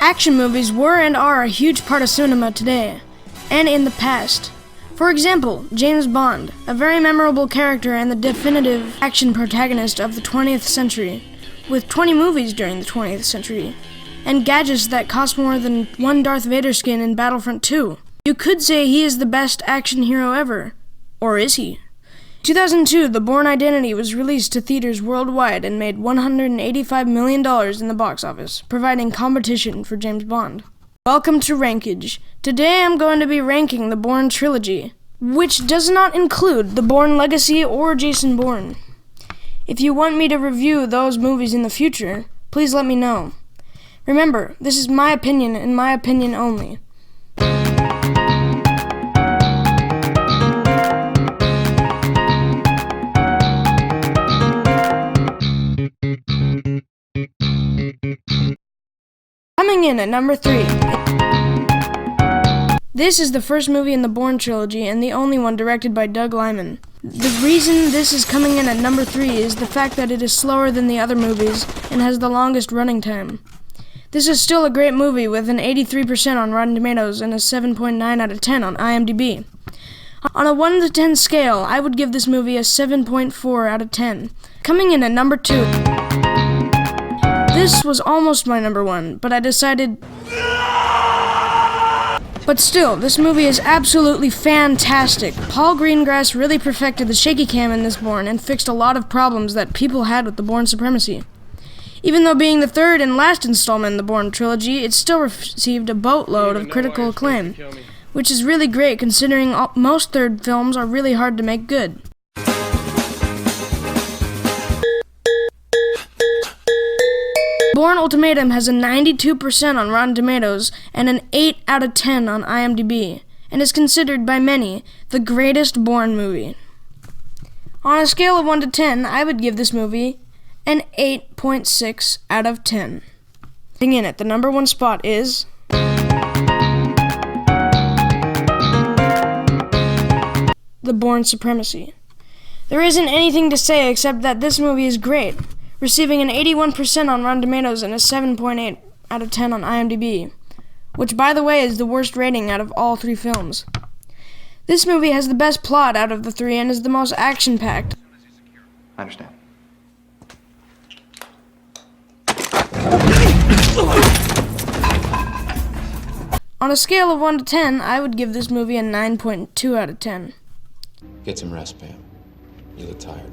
Action movies were and are a huge part of cinema today, and in the past. For example, James Bond, a very memorable character and the definitive action protagonist of the 20th century, with 20 movies during the 20th century, and gadgets that cost more than one Darth Vader skin in Battlefront 2. You could say he is the best action hero ever. Or is he? In 2002, The Bourne Identity was released to theaters worldwide and made $185 million in the box office, providing competition for James Bond. Welcome to Rankage. Today I'm going to be ranking the Bourne Trilogy, which does not include the Bourne Legacy or Jason Bourne. If you want me to review those movies in the future, please let me know. Remember, this is my opinion and my opinion only. Coming in at number 3. This is the first movie in the Bourne trilogy and the only one directed by Doug Liman. The reason this is coming in at number 3 is the fact that it is slower than the other movies and has the longest running time. This is still a great movie with an 83% on Rotten Tomatoes and a 7.9 out of 10 on IMDb. On a 1 to 10 scale, I would give this movie a 7.4 out of 10. Coming in at number 2. This was almost my number 1, but I decided... But still, this movie is absolutely fantastic. Paul Greengrass really perfected the shaky cam in this Bourne and fixed a lot of problems that people had with the Bourne Supremacy. Even though being the third and last installment in the Bourne trilogy, it still received a boatload of critical acclaim, which is really great considering most third films are really hard to make good. Bourne Ultimatum has a 92% on Rotten Tomatoes and an 8 out of 10 on IMDb, and is considered by many the greatest Bourne movie. On a scale of 1 to 10, I would give this movie an 8.6 out of 10. Coming in at the number 1 spot is... The Bourne Supremacy. There isn't anything to say except that this movie is great, receiving an 81% on Rotten Tomatoes and a 7.8 out of 10 on IMDb, which, by the way, is the worst rating out of all 3 films. This movie has the best plot out of the 3 and is the most action-packed. I understand. On a scale of 1 to 10, I would give this movie a 9.2 out of 10. Get some rest, Pam. You look tired.